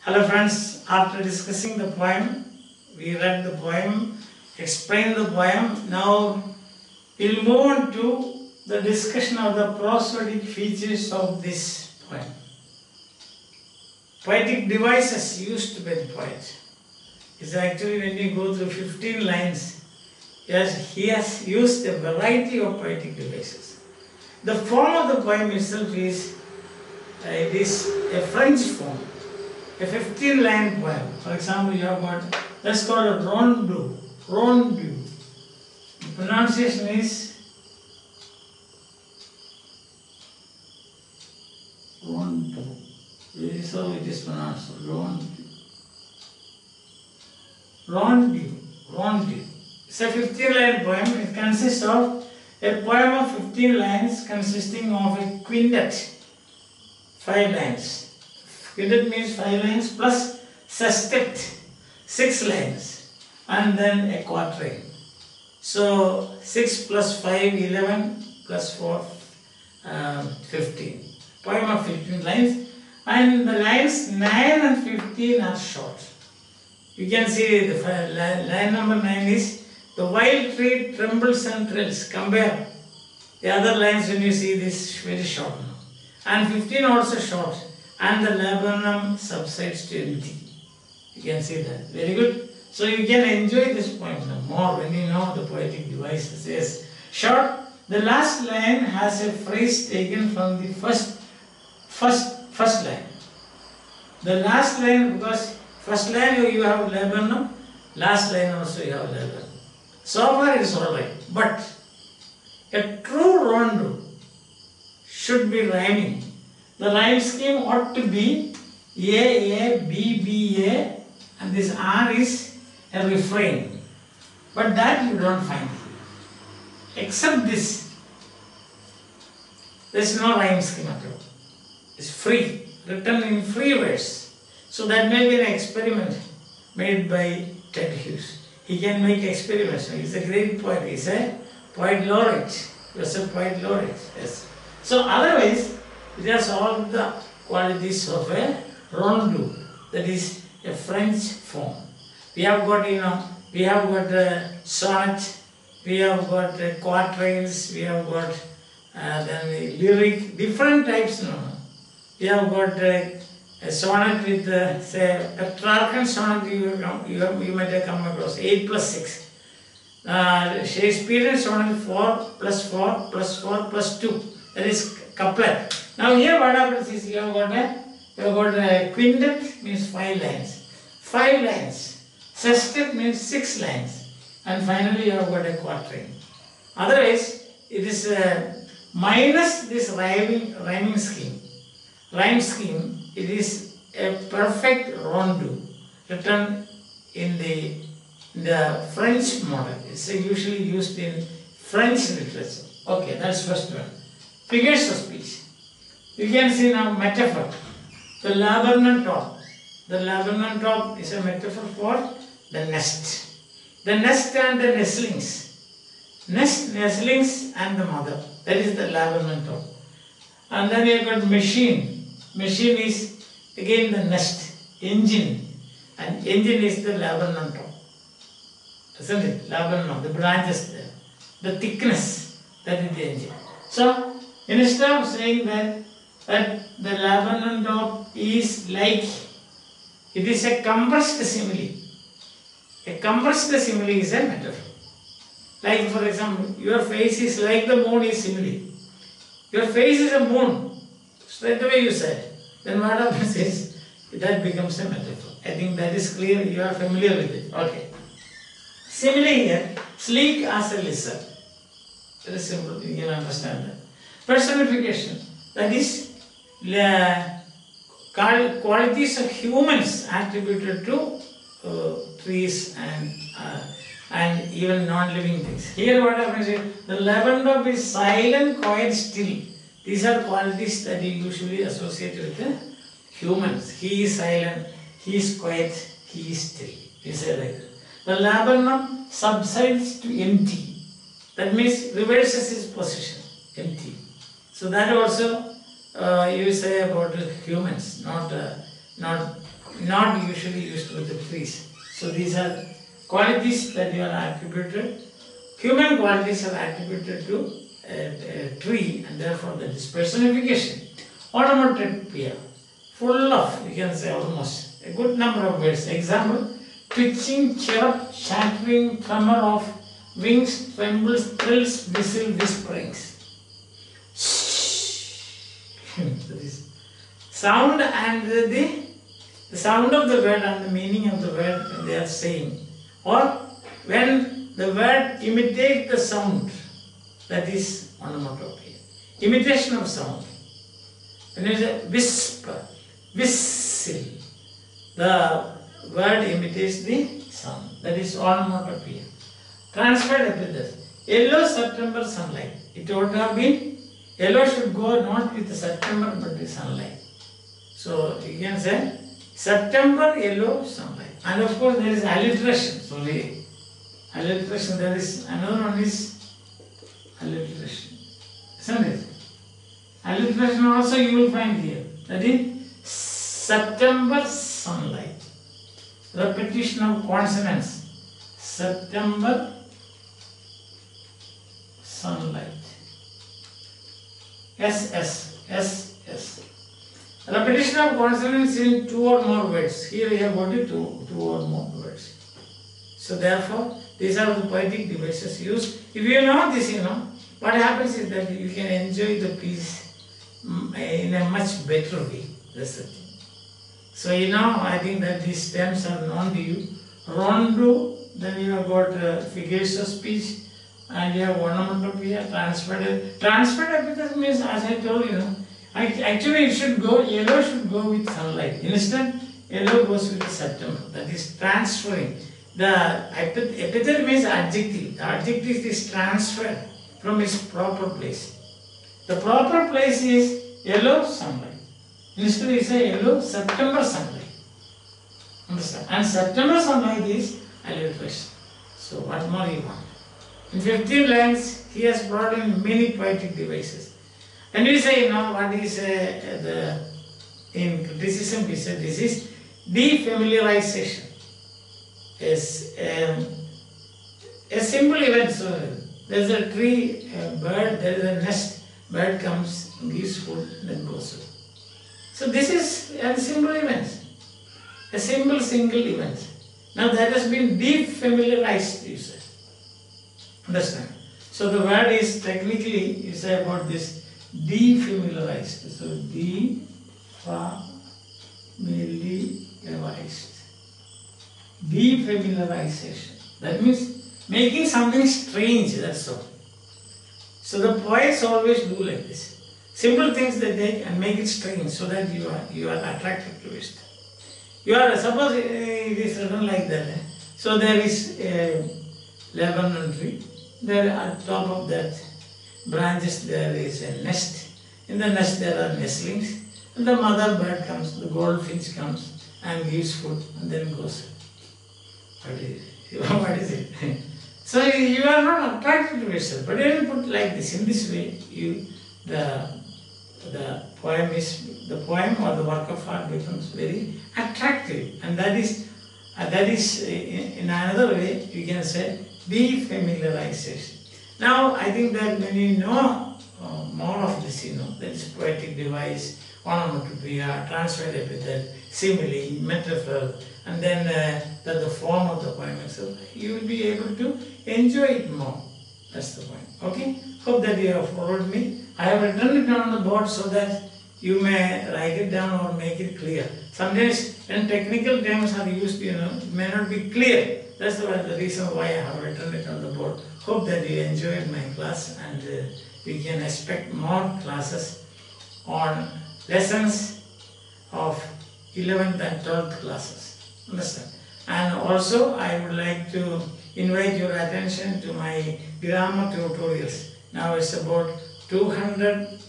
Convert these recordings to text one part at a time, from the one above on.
Hello friends, after discussing the poem, we read the poem, explained the poem. Now we will move on to the discussion of the prosodic features of this poem. Poetic devices used by the poet is actually, when you go through 15 lines, he has used a variety of poetic devices. The form of the poem itself is a French form, a 15-line poem. For example, you have got, let's call it rondeau. Rondeau. The pronunciation is rondeau. This is how it is pronounced. Rondeau. Rondeau. Rondeau. It's a 15-line poem. It consists of a poem of 15 lines consisting of a quintet, 5 lines. Quintet means 5 lines plus sestet, 6 lines, and then a quatrain. So 6 plus 5, 11 plus 4, 15. Poem of 15 lines, and the lines 9 and 15 are short. You can see the line number 9 is, the wild tree trembles and thrills. Compare the other lines when you see this very short now. And 15 also short. And the laburnum subsides to empty. You can see that. Very good. So you can enjoy this poem more when you know the poetic devices. Yes. Short. The last line has a phrase taken from the first line. The last line, because first line you have laburnum, last line also you have laburnum. So far it is alright. But a true rondeau should be rhyming. The rhyme scheme ought to be A, B, B, A, and this R is a refrain. But that you don't find here. Except this, there is no rhyme scheme at all. It's free, written in free verse. So that may be an experiment made by Hughes. He can make experiments. He's a great poet. He's a poet laureate. He was a poet laureate. Yes. So otherwise, it has all the qualities of a rondeau, that is a French form. We have got, we have got a sonnet, we have got quatrains, we have got then the lyric, different types. We have got a sonnet with, say, a Petrarchan sonnet you might have come across, 8 plus 6. Shakespearean sonnet 4 plus 4 plus 4 plus 2. That is couplet. Now here what happens is you have got a quintet, means 5 lines. 5 lines. Sestet means 6 lines. And finally you have got a quatrain. Otherwise, it is minus this rhyming scheme. Rhyme scheme, it is a perfect rondeau written in the French model. It's usually used in French literature. Okay, that's first one. Figures of speech. You can see now metaphor. The laburnum top. The laburnum top is a metaphor for the nest. The nest and the nestlings. Nest, nestlings and the mother. That is the laburnum top. And then you have got machine. Machine is again the nest. Engine. And engine is the laburnum top. Isn't it? Laburnum, the branches there. The thickness, that is the engine. So, instead of saying that the laburnum top is like, it is a compressed simile. A compressed simile is a metaphor. Like for example, your face is like the moon is simile. Your face is a moon. Straight away you said. Then what happens is, that becomes a metaphor. I think that is clear, you are familiar with it. Okay. Simile here, sleek as a lizard. Very simple, you can understand that. Personification, that is qualities of humans attributed to trees and even non-living things. Here what happens is, the laburnum is silent, quiet, still. These are qualities that you usually associate with humans. He is silent, he is quiet, he is still. You say like that. The laburnum subsides to empty. That means reverses its position, empty. So that also you say about humans, not not usually used with the trees. So these are qualities that you are attributed. Human qualities are attributed to a tree, and therefore that is personification. Onomatopoeia, full of, you can say almost, a good number of words. Example, twitching, chirp, chattering, tremor of wings, trembles, thrills, whistle, whisperings. That is sound, and the sound of the word and the meaning of the word they are saying. Or when the word imitates the sound, that is onomatopoeia. Imitation of sound. When you say whisper, whistle, the word imitates the sound. That is onomatopoeia. Transferred epithet. Yellow September sunlight. It would have been, yellow should go not with the September but with sunlight. So you can say September yellow sunlight. And of course there is alliteration. Sorry. Alliteration, there is another one is alliteration. Isn't it? Alliteration also you will find here. That is September sunlight. Repetition of consonants. September sunlight. S. Repetition of consonants in two or more words. Here we have got it two or more words. So therefore, these are the poetic devices used. If you know this, what happens is that you can enjoy the piece in a much better way. That's the thing. So I think that these terms are known to you. Rondeau, then you have got figures of speech, and you have onomatopoeia, transferred. Transferred epithet means, as I told you, actually it should go, yellow should go with sunlight. Instead, yellow goes with the September. That is transferring. The epithet means adjective. The adjective is transferred from its proper place. The proper place is yellow sunlight. Instead we say yellow September sunlight. Understand? And September sunlight is alliteration. So what more you want? In 15 lines, he has brought in many poetic devices. And we say, what is in criticism, we say this is defamiliarization. Is a simple event. So there is a tree, a bird, there is a nest, bird comes, gives food, then goes away. So this is a simple event, a single event. Now that has been defamiliarized, you say. Understand? So the word is technically, you say about this, defamiliarized. So defamiliarized. Defamiliarization. That means making something strange, that's all. So the poets always do like this. Simple things they take and make it strange so that you are attracted to it. You are, suppose it is written like that. So there is a Laburnum tree. There at top of that branches there is a nest. In the nest there are nestlings. And the mother bird comes, the goldfinch comes and gives food and then goes. What is it? So you are not attracted to yourself, but you put like this. In this way, the poem or the work of art becomes very attractive, and that is in another way you can say defamiliarization. Now I think that when you know more of this, that is poetic device, onomatopoeia, transferred epithet, simile, metaphor, and then the form of the poem itself, you will be able to enjoy it more. That's the point. Okay? Hope that you have followed me. I have written it on the board so that you may write it down or make it clear. Sometimes when technical terms are used, it may not be clear. That's the reason why I have written it on the board. Hope that you enjoyed my class, and we can expect more classes on lessons of 11th and 12th classes. Understand? And also I would like to invite your attention to my grammar tutorials. Now it's about 200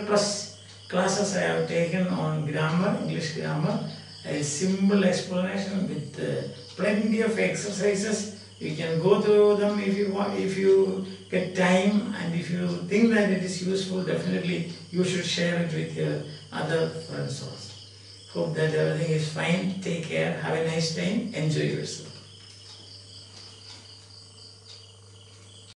plus classes I have taken on grammar, English grammar. A simple explanation with plenty of exercises. You can go through them if you want, if you get time, and if you think that it is useful, definitely you should share it with your other friends also. Hope that everything is fine. Take care. Have a nice time. Enjoy yourself.